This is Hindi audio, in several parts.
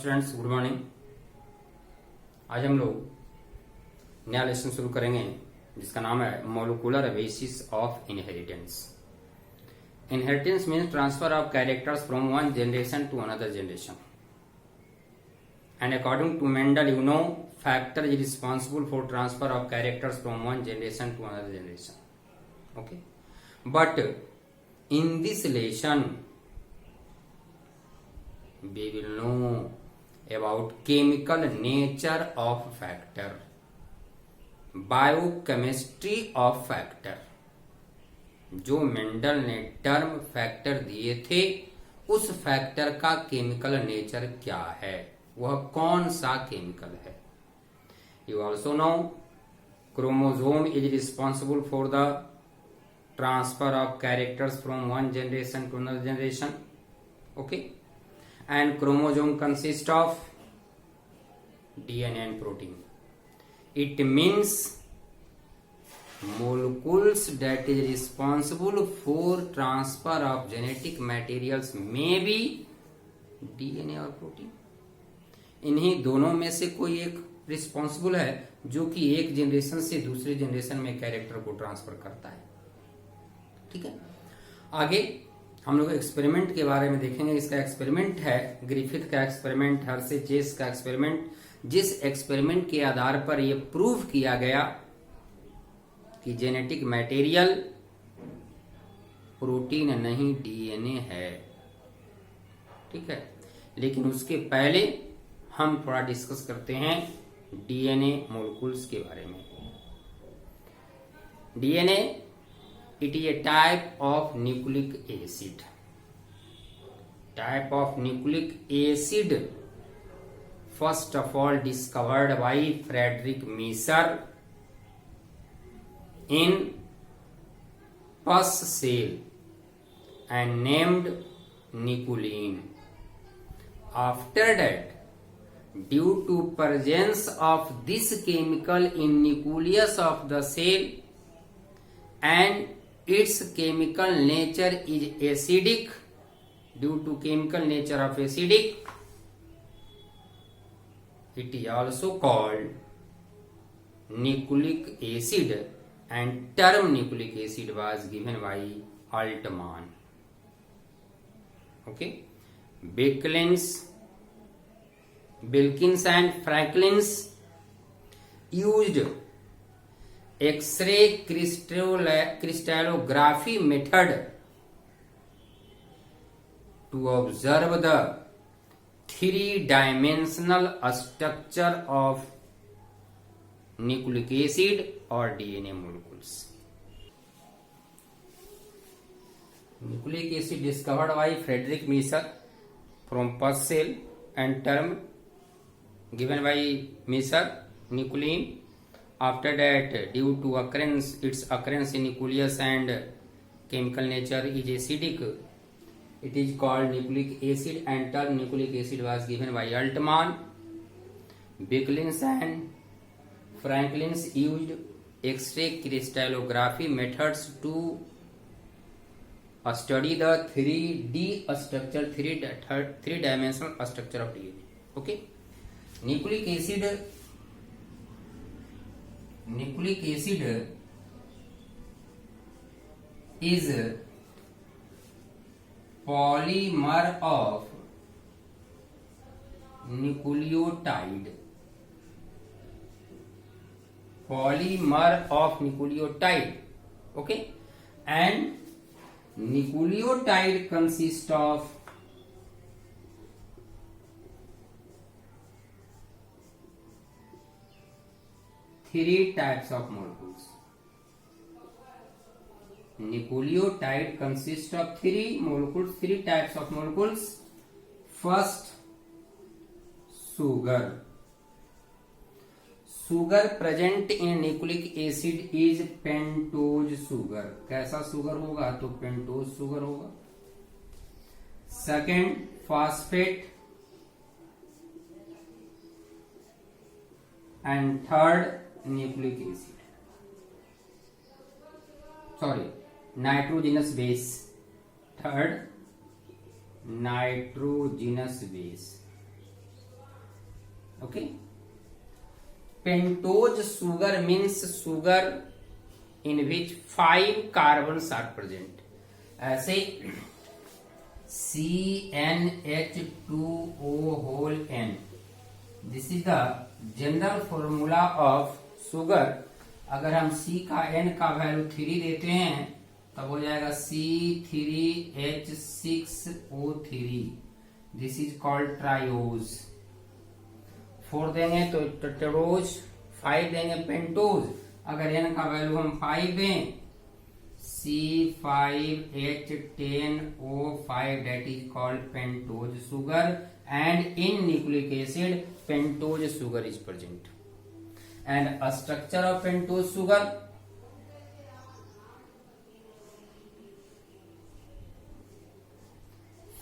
Students, good morning. आज हम लोग नया लेसन शुरू करेंगे जिसका नाम है molecular basis of inheritance. Inheritance means transfer of characters from one generation to another generation, and according to Mendel you know factor is responsible for transfer of characters from one generation to another generation. Okay, but in this lesson we will know about chemical nature of factor, biochemistry of factor। जो मेंडल ने टर्म फैक्टर दिए थे उस फैक्टर का केमिकल नेचर क्या है, वह कौन सा केमिकल है। You also know chromosome is responsible for the transfer of characters from one generation to another generation. Okay, and chromosome consists of DNA and protein. It means molecules that is responsible for transfer of genetic materials may be DNA और protein। इन्हीं दोनों में से कोई एक रिस्पॉन्सिबल है जो कि एक जनरेशन से दूसरे जनरेशन में कैरेक्टर को ट्रांसफर करता है। ठीक है, आगे हम लोग एक्सपेरिमेंट के बारे में देखेंगे। इसका एक्सपेरिमेंट है ग्रिफिथ का एक्सपेरिमेंट, हर्शे चेस का एक्सपेरिमेंट, जिस एक्सपेरिमेंट के आधार पर यह प्रूव किया गया कि जेनेटिक मटेरियल प्रोटीन नहीं डीएनए है। ठीक है, लेकिन उसके पहले हम थोड़ा डिस्कस करते हैं डीएनए मोलिक्यूल्स के बारे में। DNA it is a type of nucleic acid. Type of nucleic acid first of all discovered by Friedrich Miescher in pus cell and named nuclein. After that, due to presence of this chemical in nucleus of the cell and its chemical nature is acidic, due to chemical nature of acidic, it is also called nucleic acid, and term nucleic acid was given by Altman. Okay, Wilkins and Franklin used X-ray crystallography method to observe the three-dimensional structure of nucleic acid or DNA molecules. Nucleic acid discovered by Frederick Meisner from pus cell and term given by Meisner nuclein. After that, due to its occurrence in nucleus and chemical nature is acidic, it is called nucleic acid, and term nucleic acid was given by Altman. Wilkins and Franklin used X-ray crystallography methods to study the 3D structure, three-dimensional structure of DNA. Okay, nucleic acid is polymer of nucleotide. Okay, and nucleotide consists of three types of molecules. Nucleotide consists of three types of molecules. First, sugar present in nucleic acid is pentose sugar। कैसा सुगर होगा तो पेंटोज सुगर होगा। Second, phosphate, and third nucleic acid, nitrogenous base. Third, nitrogenous base. Okay. Pentose sugar means sugar in which 5 carbons are present. ऐसे CnH2O(N), this is the general formula of sugar. अगर हम C का N का वैल्यू 3 देते हैं तब हो जाएगा C3H6O3, this is called triose. 4 देंगे तो टेट्रोज, 5 देंगे पेंटोज। अगर N का वैल्यू हम 5 दें C5H10O5, that is called pentose sugar, and in nucleic acid pentose sugar is present. And a structure of pentose sugar,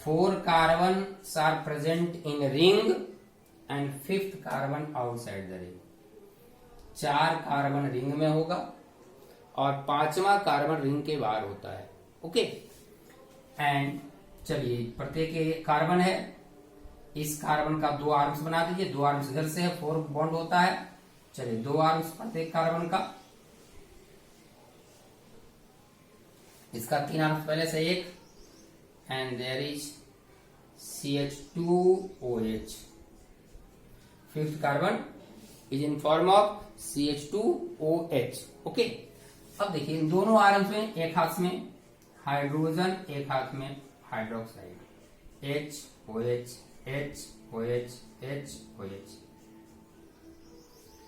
four carbons are present in ring and 5th carbon outside the ring. 4 carbon ring में होगा और 5वां कार्बन रिंग के बाहर होता है। ओके। एंड चलिए, प्रत्येक कार्बन है, इस कार्बन का 2 आर्म्स बना दीजिए। 2 आर्म्स इधर से है, 4 बॉन्ड होता है। चलिए 2 आर्म्स प्रत्येक कार्बन का, इसका 3 आर्म्स पहले से एक, and there is CH2OH। 5th carbon is in form of CH2OH। Okay. अब देखिए इन दोनों आर्म्स में एक हाथ में हाइड्रोजन, एक हाथ में हाइड्रोक्साइड, HOH HOH HOH।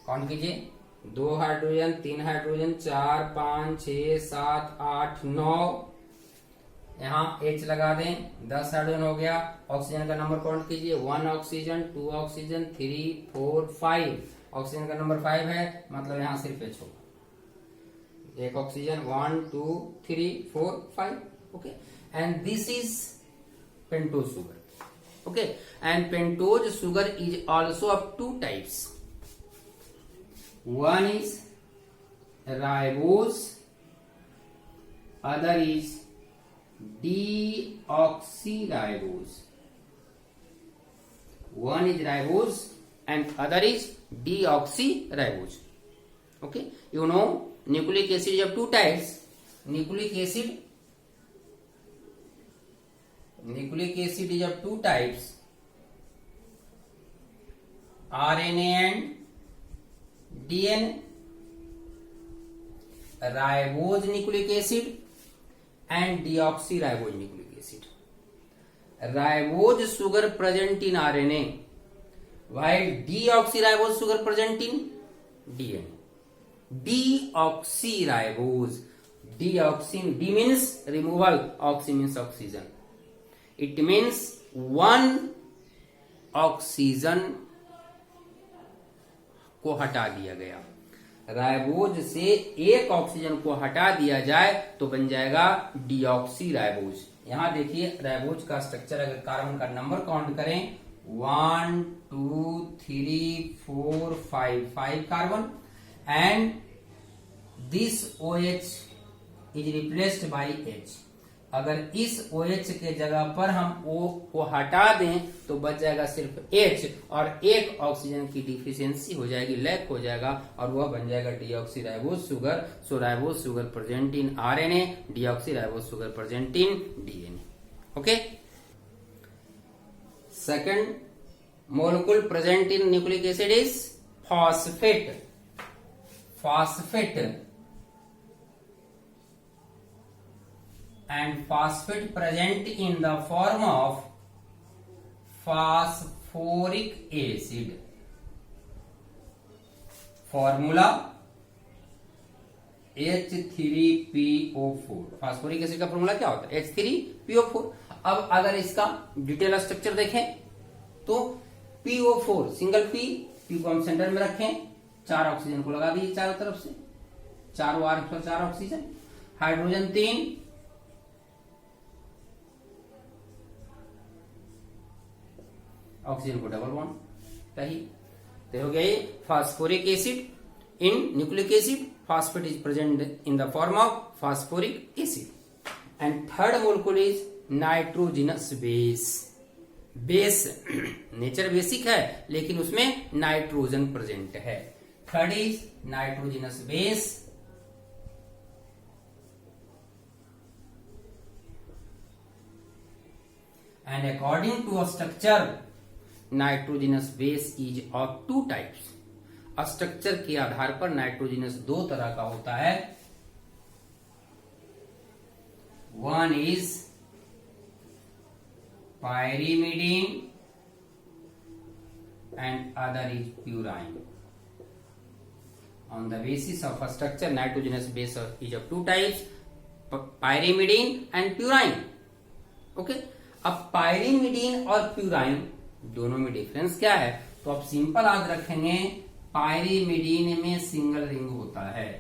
कौन कीजिए, 2 हाइड्रोजन, 3 हाइड्रोजन, 4 5 6 7 8 9, यहाँ H लगा दें, 10 हाइड्रोजन हो गया। ऑक्सीजन का नंबर काउंट कीजिए, 1 ऑक्सीजन, 2 ऑक्सीजन, 3 4 5। ऑक्सीजन का नंबर 5 है, मतलब यहाँ सिर्फ H होगा। 1 oxygen, 1 2 3 4 5। Okay. And this is pentose sugar. Okay. And pentose sugar is also of 2 types. One is ribose, other is deoxyribose. One is ribose and other is deoxyribose. Okay, you know nucleic acid is of 2 types. Nucleic acid is of 2 types, RNA and DNA. Ribose nucleic acid and deoxyribose nucleic acid. Ribose sugar present in RNA while deoxyribose sugar present in DNA. Deoxyribose, deoxy, D means removal, oxy means oxygen. It means 1 oxygen को हटा दिया गया। राइबोज से 1 ऑक्सीजन को हटा दिया जाए तो बन जाएगा डीऑक्सी राइबोज। यहां देखिए राइबोज का स्ट्रक्चर, अगर कार्बन का नंबर काउंट करें 1 2 3 4 5 carbon, and this OH is replaced by H। अगर इस OH के जगह पर हम O को हटा दें तो बच जाएगा सिर्फ H, और 1 ऑक्सीजन की डिफिशियंसी हो जाएगी, लैक हो जाएगा, और वह बन जाएगा deoxyribose sugar. So ribose sugar present in RNA, deoxyribose sugar present in DNA। Okay. Second molecule present in nucleic acid is phosphate. Phosphate and phosphate present in the form of phosphoric acid. Formula H3PO4। Phosphoric acid का फॉर्मूला क्या होता है? H3PO4। अब अगर इसका डिटेल स्ट्रक्चर देखें तो PO4 सिंगल P को हम सेंटर में रखें, 4 ऑक्सीजन को लगा दीजिए चारों तरफ से, चारों आर्म्स पर 4 ऑक्सीजन, हाइड्रोजन 3, ऑक्सीजन को डबल बॉन्ड सही तो हो गया ये phosphoric acid. In nucleic acid phosphate is present in the form of phosphoric acid. And third molecule is nitrogenous base. Base nature basic है लेकिन उसमें नाइट्रोजन प्रेजेंट है। Third is nitrogenous base, and according to a structure nitrogenous base is of two types। Structure के आधार पर नाइट्रोजनस दो तरह का होता है। One is pyrimidine and other is purine। On the basis of a structure nitrogenous base is of two types, pyrimidine and purine। Okay, अब पायरिमिडीन और प्यूराइन दोनों में डिफरेंस क्या है? तो आप सिंपल याद रखेंगे, पायरिमिडीन में सिंगल रिंग होता है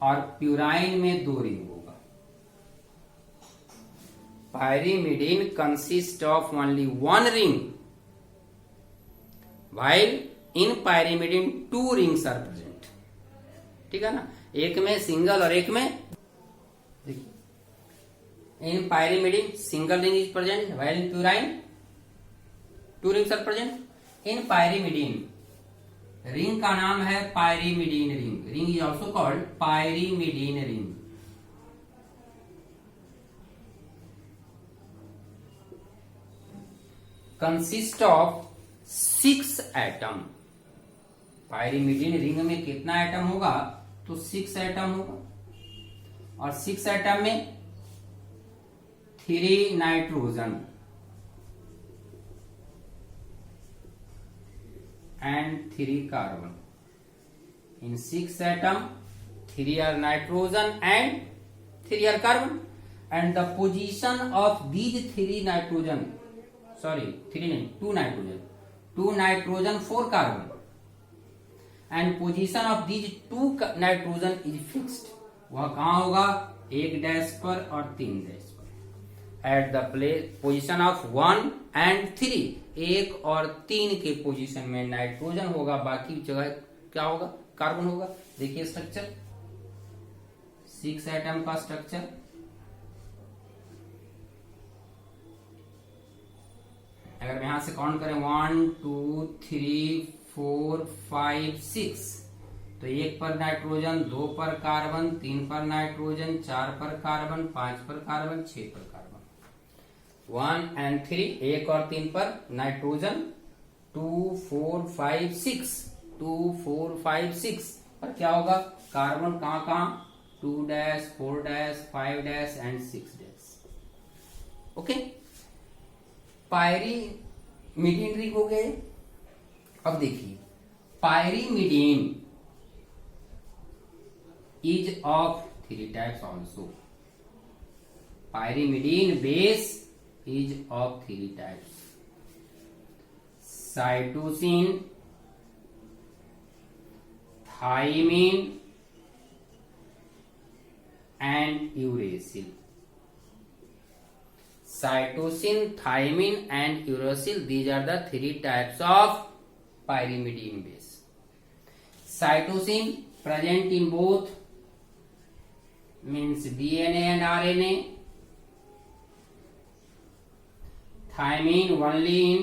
और प्यूराइन में दो रिंग होगा। Pyrimidine consist of only one ring while in pyrimidine two rings are present। ठीक है ना, एक में सिंगल और एक में, देखिए in pyrimidine single ring is present while in purine two rings are present। in pyrimidine ring का नाम है pyrimidine ring, ring is also called pyrimidine ring। consist of 6 atom. Pyrimidine ring में कितना एटम होगा? तो 6 एटम होगा, और 6 एटम में 3 nitrogen and 3 carbon. in 6 atom 3 are nitrogen and 3 are carbon, and the position of these 3 nitrogen, sorry 3 नहीं 2 nitrogen, 2 nitrogen 4 carbon, and position of these 2 nitrogen is fixed। वह कहां होगा? 1 डैश पर और 3 डैश पर। At the position of 1 and 3, 1 और 3 के पोजीशन में नाइट्रोजन होगा, बाकी जगह क्या होगा? कार्बन होगा। देखिए स्ट्रक्चर, 6 एटम का स्ट्रक्चर, अगर यहां से काउंट करें 1 2 3 4 5 6, तो 1 पर नाइट्रोजन, 2 पर कार्बन, 3 पर नाइट्रोजन, 4 पर कार्बन, 5 पर कार्बन, 6 पर कार्बन। 1 and 3, 1 और 3 पर नाइट्रोजन, 2 4 5 6, 2 4 5 6 पर क्या होगा? कार्बन कहां कहां? 2 dash 4 dash 5 dash and 6 dash. Okay, pyrimidine ring हो गए। अब देखिए, pyrimidine is of 3 types also. Pyrimidine base is of 3 types: cytosine, thymine and uracil। cytosine, thymine and uracil, these are the 3 types of pyrimidine base। cytosine present in both, means DNA and RNA। thymine only in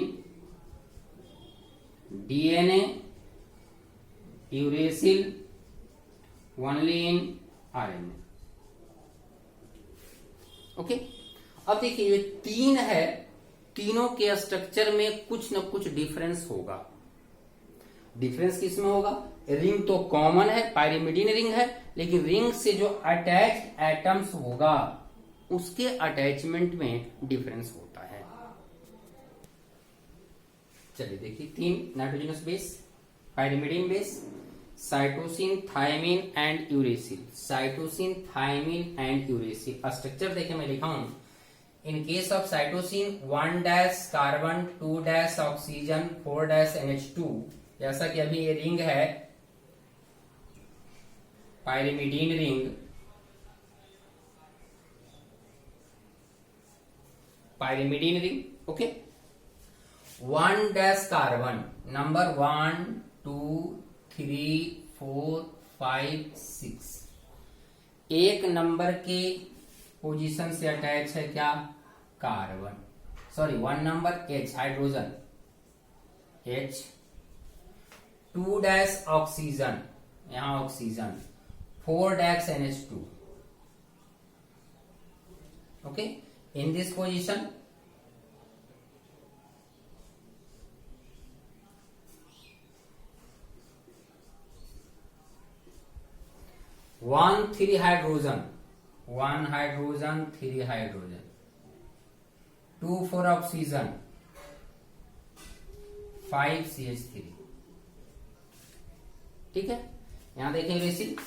DNA, uracil only in RNA। Okay, अब देखिए ये 3 है, तीनों के स्ट्रक्चर में कुछ न कुछ डिफरेंस होगा। डिफरेंस किसमें होगा? रिंग तो कॉमन है, पायरिमिडीन रिंग है, लेकिन रिंग से जो अटैच्ड एटम्स होगा उसके अटैचमेंट में डिफरेंस होता है। चलिए देखिए, 3 nitrogenous base, pyrimidine base, cytosine, thymine and uracil. Cytosine, thymine and uracil structure देखिए मैं लिखा हूं। In case of cytosine 1 dash carbon, 2 dash oxygen, 4 dash NH2। जैसा कि अभी ये रिंग है pyrimidine ring, pyrimidine ring. Okay, 1 dash carbon, number 1 2 3 4 5 6, 1 number के पोजीशन से अटैच है क्या? Carbon. Sorry 1 number H hydrogen, H, 2 dash oxygen, यहां oxygen, 4 dash NH2. Okay, in this position 1 3 hydrogen, 1 hydrogen, 3 hydrogen, 2 4 oxygen, 5 CH3. ठीक है, यहां देखें basic,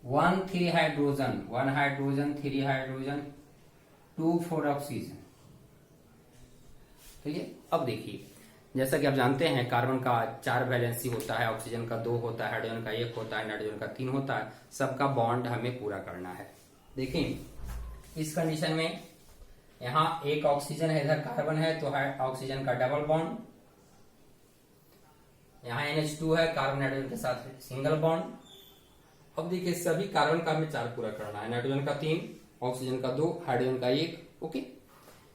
one 3 hydrogen, 1 hydrogen, 3 hydrogen, 2 4 oxygen. ठीक है, अब देखिए जैसा कि आप जानते हैं कार्बन का 4 वैलेंसी होता है, ऑक्सीजन का 2 होता है, हाइड्रोजन का 1 होता है, नाइट्रोजन का 3 होता है. सबका बॉन्ड हमें पूरा करना है. देखिए इस कंडीशन में यहां एक ऑक्सीजन है, इधर कार्बन है, तो ऑक्सीजन का डबल बॉन्ड, यहां NH2 है, कार्बन नाइट्रोजन के साथ सिंगल बॉन्ड. अब देखिए सभी कार्बन का हमें 4 पूरा करना है. नाइट्रोजन का 3, ऑक्सीजन का 2, हाइड्रोजन का 1. ओके,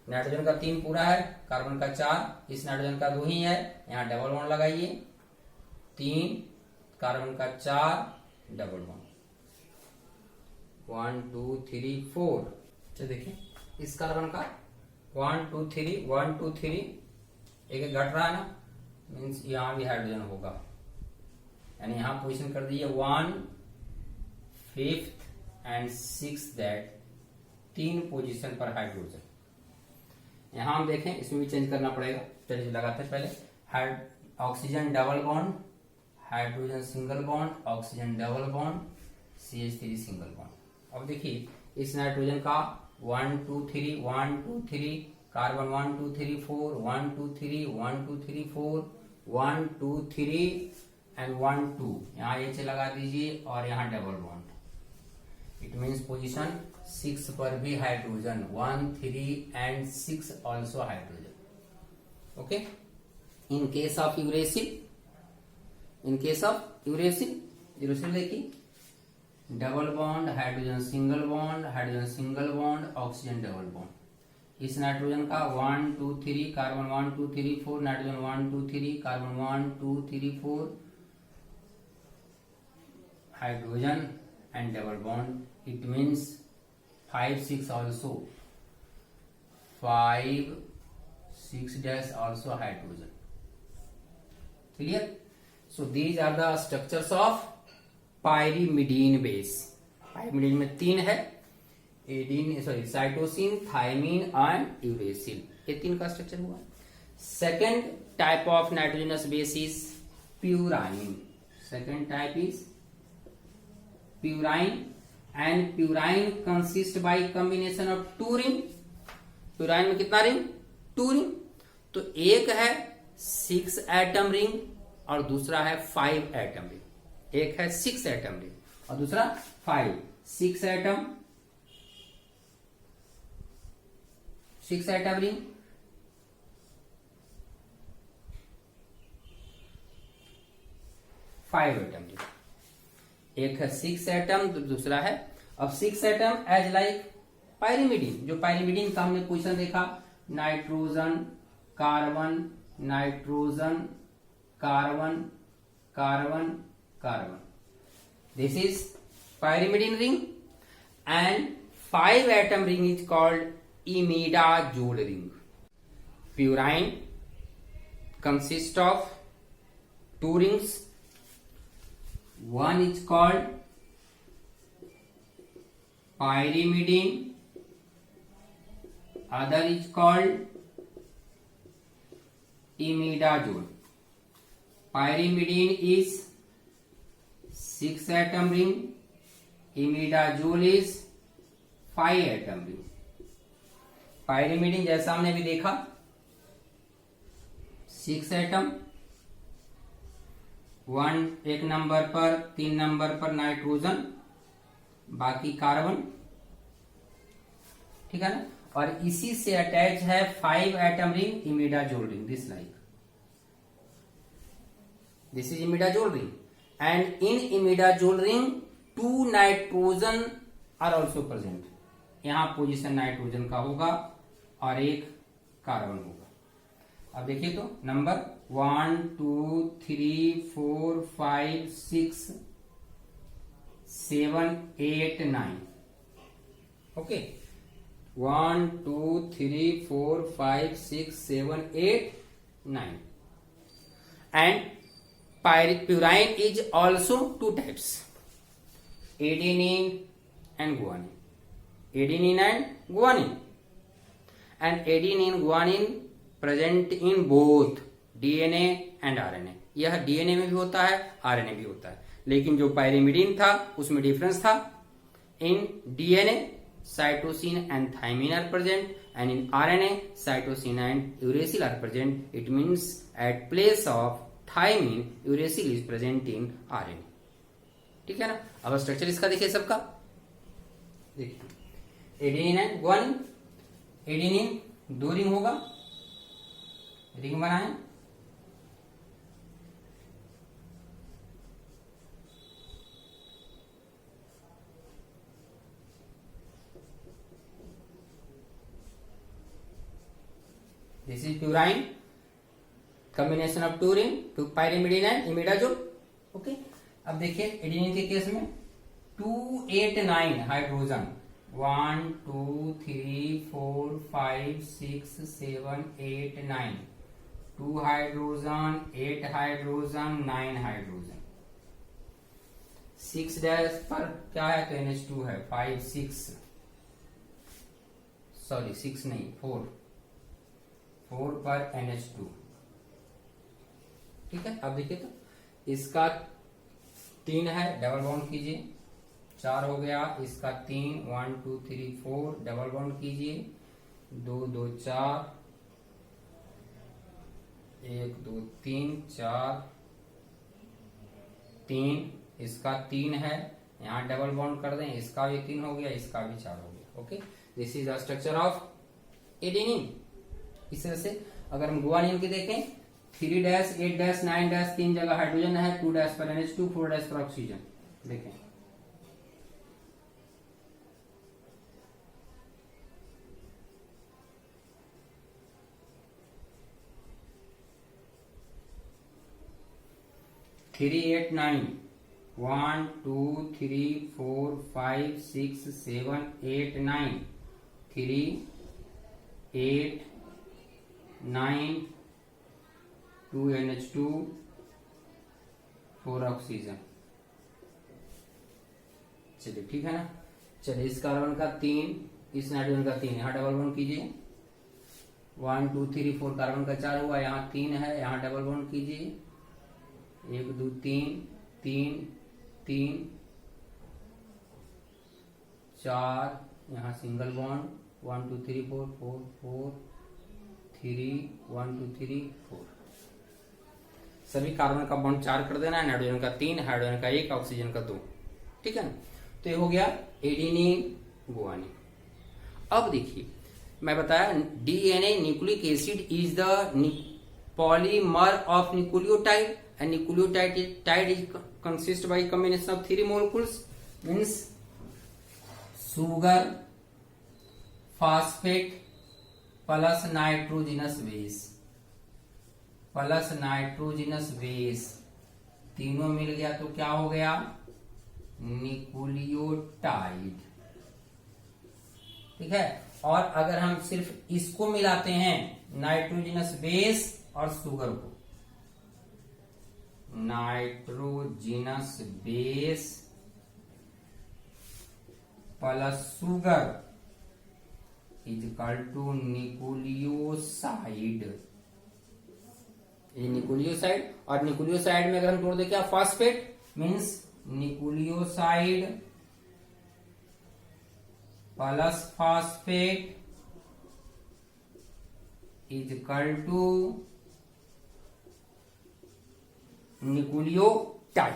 नाइट्रोजन का 3 पूरा है, कार्बन का 4, इस नाइट्रोजन का 2 ही है, यहाँ डबल बॉन्ड लगाइए, 3, कार्बन का 4, डबल बॉन्ड, 1 2 3 4. अच्छा देखिए इस कार्बन का 1 2 3, 1 2 3, एक घट रहा है ना, मीन्स यहाँ भी हाइड्रोजन होगा, यानी यहाँ पोजिशन कर दीजिए 1 5th and 6th, that 3 position पर हाइड्रोजन. यहां हम देखें इसमें भी चेंज करना पड़ेगा. चलिए लगाते हैं पहले. Oxygen double bond, hydrogen single bond, oxygen double bond, CH3 single bond. अब देखिए इस नाइट्रोजन का 1 2 3, 1 2 3, कार्बन 1 2 3 4, 1 2 3, 1 2 3 4, 1 2 3 एंड 1 2. यहाँ H लगा दीजिए और यहाँ double bond. It means position 6 पर भी hydrogen, 1 3 and 6 also hydrogen. Okay, in case of uracil, in case of uracil, uracil देखिए double bond, hydrogen single bond, hydrogen single bond, oxygen double bond. इस नाइट्रोजन का 1 2 3, carbon 1 2 3 4, nitrogen 1 2 3, carbon 1 2 3 4, hydrogen and double bond. It means 5 6 also, 5 6 dash also hydrogen. Clear? So these are the structures of pyrimidine base. pyrimidine में 3 है, adenine sorry cytosine, thymine and uracil. ये 3 का स्ट्रक्चर हुआ. Second type of nitrogenous base is purine. Second type is purine, and purine consist by combination of 2 ring. Purine में कितना रिंग? 2 रिंग. तो एक है 6 एटम रिंग और दूसरा है 5 एटम रिंग. एक है 6 एटम रिंग और दूसरा 5. 6 atom, 6 atom ring, 5 atom ring. एक है 6 एटम, दूसरा है. अब 6 एटम एज लाइक पायरिमिडीन. जो पायरिमिडीन का हमने पोजीशन देखा, nitrogen, carbon, nitrogen, carbon, carbon, carbon. This is pyrimidine ring, and 5 atom ring is called imidazole ring. Purine consists of 2 rings. One is called pyrimidine, other is called imidazole. Pyrimidine is 6 atom ring, imidazole is 5 atom ring. Pyrimidine जैसा हमने भी देखा 6 एटम, 1 एक नंबर पर, 3 नंबर पर नाइट्रोजन, बाकी कार्बन. ठीक है ना. और इसी से अटैच है 5 atom ring, imidazole ring. This like this is imidazole ring, and in imidazole ring 2 nitrogen are also present. यहां पोजीशन नाइट्रोजन का होगा और एक कार्बन होगा। अब देखिए तो number 1 2 3 4 5 6 7 8 9। Okay, 1 2 3 4 5 6 7 8 9। And purine is also 2 types, adenine and guanine. Adenine and guanine. And adenine guanine present in both DNA and RNA. यह DNA में भी होता है, RNA भी होता है, लेकिन जो पायरिमिडीन था उसमें डिफरेंस था। इन DNA cytosine and thymine are present, and in RNA cytosine and uracil are present. It means at place of thymine uracil is present in RNA। ठीक है ना। अब स्ट्रक्चर इसका देखिए सबका, देखिए adenine and guanine. Adenine 2 ring होगा, रिंग बनाए, this is purine, combination of 2 ring, pyrimidine and imidazole. Okay, अब देखिए एडेनिन के केस में 2 8 9 hydrogen, 1 2 3 4 5 6 7 8 9, 2 hydrogen, 8 hydrogen, 9 hydrogen. 6 dash पर क्या है तो NH2 है, 5 6 सॉरी 6 नहीं 4 पर NH2। ठीक है, अब देखिए तो इसका 3 है, डबल बॉन्ड कीजिए, 4 हो गया। इसका 3 1 2 3 4 डबल बॉन्ड कीजिए, 2 2 4 1 2 3 4 3। इसका 3 है, यहाँ डबल बॉन्ड कर दें, इसका भी 3 हो गया, इसका भी 4 हो गया। Okay, this is the structure of adenine. इस तरह से अगर हम गुआनिन की देखें, 3 डैश 8 डैश 9 डैश 3 जगह हाइड्रोजन है, 2 डैश पर NH2, 4 डैश पर ऑक्सीजन। देखें थ्री 8 9 1 2 3 4 5 6 7 8 9, 3 8 9 2 NH2, 4 ऑक्सीजन। चलिए ठीक है ना। चलिए इस कार्बन का 3, इस नाइट्रोजन का 3, यहाँ डबल बॉन्ड कीजिए, 1 2 3 4 कार्बन का 4 हुआ, यहाँ 3 है, यहाँ डबल बॉन्ड कीजिए, 1 2 3 3 3 4, यहाँ सिंगल बॉन्ड 1 2 3 4 4 4 3 1 2 3 4। सभी कार्बन का बॉन्ड 4 कर देना है, नाइट्रोजन का 3, हाइड्रोजन का 1, ऑक्सीजन का 2। ठीक है ना। तो ये हो गया एडेनिन गुआनिन। अब देखिए मैं बताया DNA nucleic acid is the polymer of nucleotide, and nucleotide is consist by combination of 3 molecules, means sugar, phosphate plus nitrogenous base, plus nitrogenous base, तीनों मिल गया तो क्या हो गया, न्यूक्लियोटाइड। ठीक है। और अगर हम सिर्फ इसको मिलाते हैं, नाइट्रोजिनस बेस और शुगर को, nitrogenous base plus sugar is equal to nucleoside. ये न्यूक्लियोसाइड, और न्यूक्लियोसाइड में अगर हम जोड़ दे क्या, phosphate, means nucleoside plus phosphate is equal to nucleotide.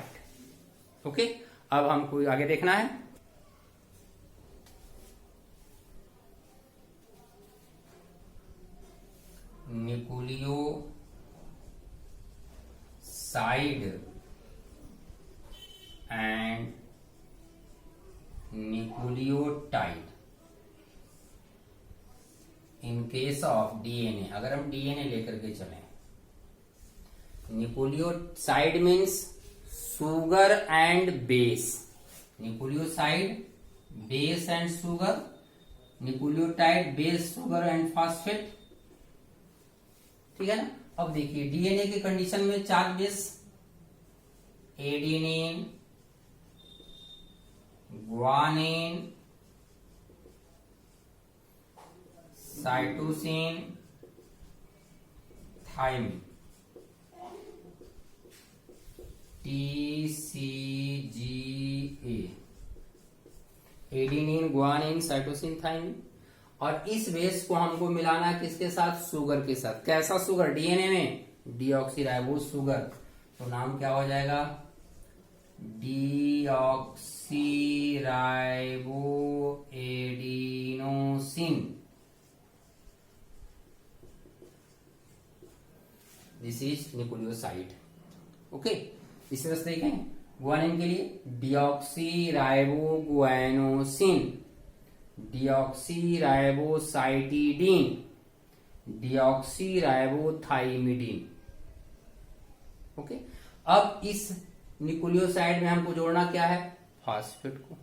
Okay, अब हमको आगे देखना है। Nucleoside and nucleotide. In case of DNA, अगर हम DNA लेकर के चलें, nucleoside means sugar and base, nucleoside base and sugar, nucleotide base sugar and phosphate, ठीक है ना। अब देखिए डीएनए की कंडीशन में 4 base, adenine, guanine, cytosine, thymine, TCGA, adenine, guanine, cytosine, thymine. और इस बेस को हमको मिलाना है किसके साथ? शुगर के साथ। कैसा शुगर? डीएनए में डीऑक्सीराइबोज शुगर, तो नाम क्या हो जाएगा? Deoxyribo adenosine. This is nucleoside. Okay, इस तरह से देखें ग्वानिन के लिए डीऑक्सीराइबो ग्वानोसिन, डीऑक्सीराइबोसाइटिडीन, डीऑक्सीराइबोथाइमिडीन। ओके, अब इस न्यूक्लियोसाइड में हमको जोड़ना क्या है? फॉस्फेट को,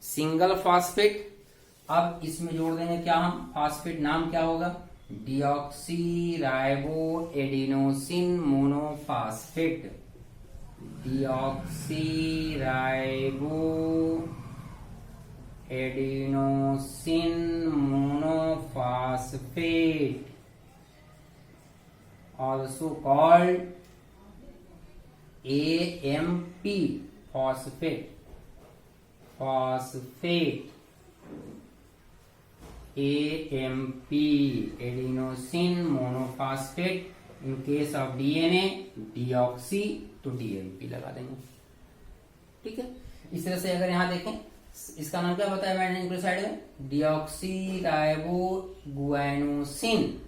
सिंगल फॉस्फेट। अब इसमें जोड़ देंगे क्या हम? फॉस्फेट। नाम क्या होगा? Deoxyribo adenosine monophosphate, deoxyribo adenosine monophosphate, also called AMP, phosphate, AMP, adenosine monophosphate. In case of DNA, deoxy, तो DMP लगा देंगे, ठीक है। इस तरह से अगर यहां देखें, इसका नाम क्या बताया मैंने न्यूक्लियोसाइड में? डीऑक्सीराइबो ग्वानोसिन,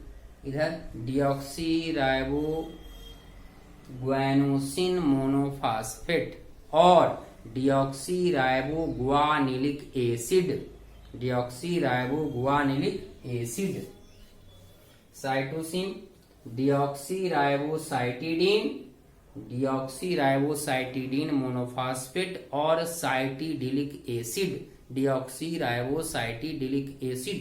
इधर डीऑक्सीराइबो ग्वानोसिन मोनोफॉस्फेट और deoxyribo guanylic acid, deoxyribo guanylic acid. Cytosine deoxyribocytidine, deoxyribocytidine monophosphate और cytidylic acid, deoxyribocytidylic acid.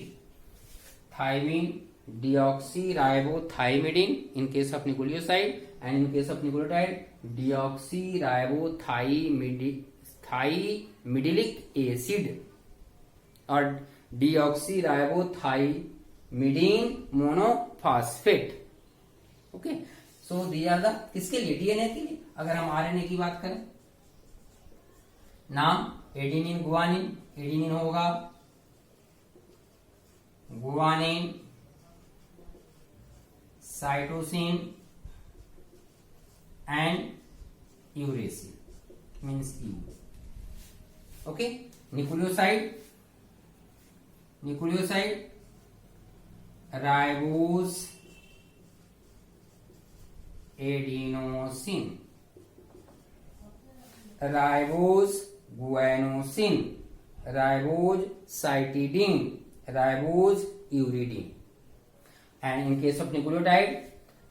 Thymine deoxyribothymidine in case of nucleoside, and in case of nucleotide deoxyribothymidylic acid और deoxyribothymidine monophosphate. Okay, so these are the किसके लिए? डीएनए के लिए। अगर हम आरएनए की बात करें, नाम एडेनिन, गुआनिन, एडेनिन होगा, guanine, cytosine and uracil means U. Okay, nucleoside ribose adenosine, ribose guanosine, ribose cytidine, ribose uridine. And in case of nucleotide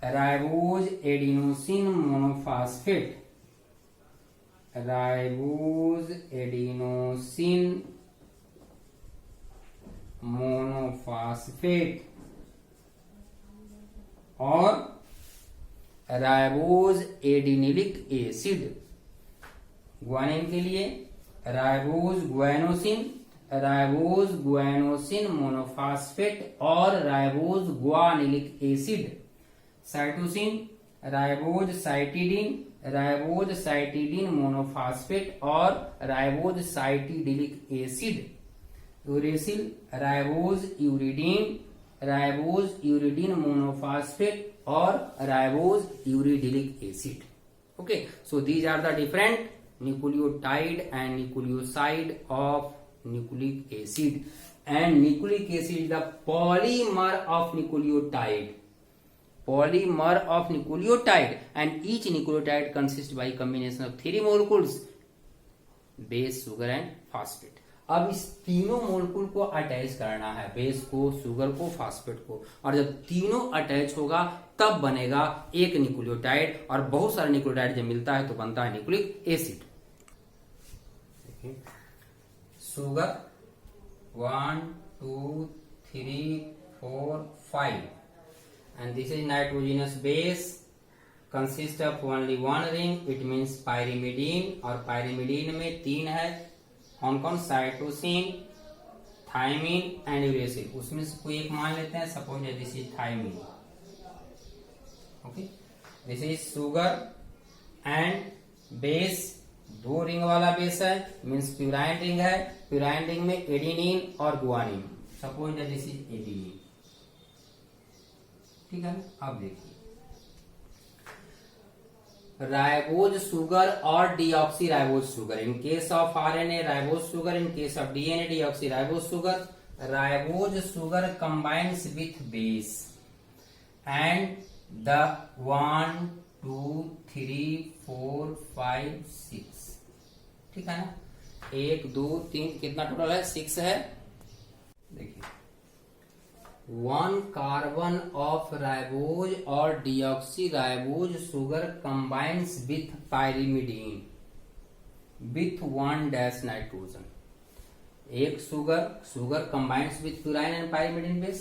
ribose adenosine monophosphate, ribose adenosine monophosphate और राइबोज एडिनिलिक एसिड। ग्वानिन के लिए राइबोज गुआनोसिन मोनोफॉस्फेट और ribose guanylic acid. Cytosine ribose cytidine monophosphate और ribose cytidylic acid. Uracil ribose uridine monophosphate और ribose uridylic acid. Okay, so these are the different nucleotide and nucleoside of nucleic acid, and nucleic acid is the polymer of nucleotide, polymer of nucleotide and each nucleotide consists by combination of 3 molecules base, sugar and phosphate. अब इस तीनों मोलेक्यूल को अटैच करना है, बेस को, शुगर को, फास्फेट को, और जब तीनों अटैच होगा तब बनेगा एक न्यूक्लियोटाइड, और बहुत सारे न्यूक्लियोटाइड जब मिलता है तो बनता है nucleic acid. Sugar 1 2 3 4 5 and this is nitrogenous base consist of only one ring, it means pyrimidine, और pyrimidine में 3 है. कौन कौन? Cytosine, thymine and uracil. उसमें से कोई एक मान लेते हैं. Suppose this is thymine. Okay, this is sugar and base. 2 ring वाला बेस है, मीन्स प्यूराइन रिंग है. प्यूराइन रिंग में एडिनिन और guanine. Suppose this is adenine. ठीक है. अब देखिए, राइबोज शुगर और deoxy ribose sugar. In case of RNA ribose sugar, in case of DNA deoxy ribose sugar. Ribose sugar combines with base and the 1 2 3 4 5 6. ठीक है ना. 1 2 3 कितना टोटल है? 6 है. देखिए, 1 कार्बन ऑफ राइबोज और deoxy ribose sugar combines with pyrimidine with 1 dash nitrogen. एक sugar combines with purine and pyrimidine base.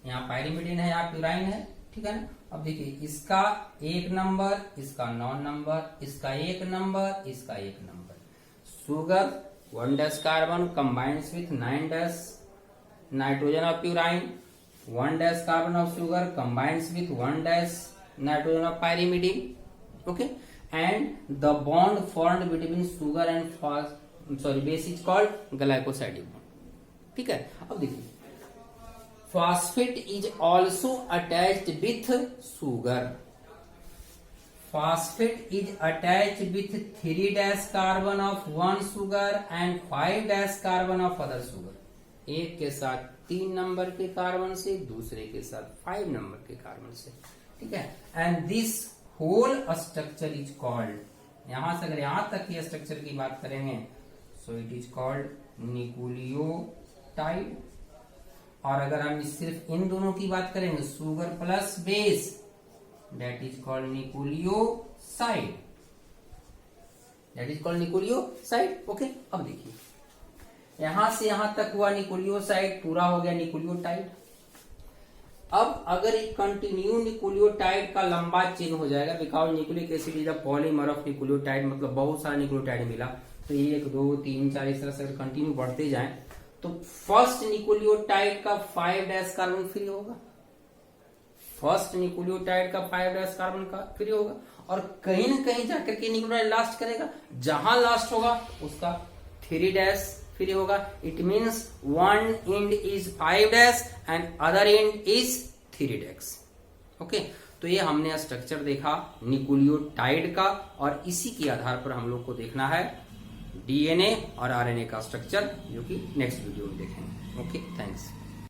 यहाँ pyrimidine है, यहाँ प्यूराइन है. ठीक है ना. अब देखिए, इसका 1 नंबर, इसका 9 नंबर, इसका 1 नंबर, इसका 1 number. Sugar 1 dash carbon combines with 9 dash nitrogen of purine. 1 dash carbon of sugar combines with 1 dash nitrogen of pyrimidine. Okay, and the bond formed between sugar and base is called glycosidic bond. ठीक है. अब देखिए, phosphate is also attached with sugar. Phosphate is attached with 3 dash carbon of one sugar and 5 dash carbon of other sugar. एक के साथ 3 नंबर के कार्बन से, दूसरे के साथ 5 नंबर के कार्बन से. ठीक है. And this whole structure is called, यहां से अगर यहां तक की स्ट्रक्चर की बात करेंगे, so it is called nucleotide. और अगर हम सिर्फ इन दोनों की बात करेंगे, sugar plus base, that is called nucleoside. That is called nucleoside. Okay. अब देखिए, यहां से यहां तक हुआ न्यूक्लियोसाइड, पूरा हो गया न्यूक्लियोटाइड. अब अगर एक कंटिन्यू न्यूक्लियोटाइड का लंबा चेन हो जाएगा, because nucleic acid is a polymer of nucleotide, मतलब बहुत सारा न्यूक्लियोटाइड मिला, तो 1 2 3 4 इस तरह से अगर कंटिन्यू बढ़ते जाएं, तो फर्स्ट न्यूक्लियोटाइड का 5 डैश कार्बन फ्री होगा. फर्स्ट न्यूक्लियोटाइड का 5 डैश कार्बन का फ्री होगा, और कहीं न कहीं जाकर के न्यूक्लियोटाइड लास्ट करेगा. जहां लास्ट होगा उसका 3 डैश फ्री होगा. It means one end is 5 dash and other end is 3 dash. Okay. तो ये हमने स्ट्रक्चर देखा न्यूक्लियोटाइड का, और इसी के आधार पर हम लोग को देखना है डीएनए और आरएनए का स्ट्रक्चर, जो कि नेक्स्ट वीडियो में देखेंगे. Okay, thanks.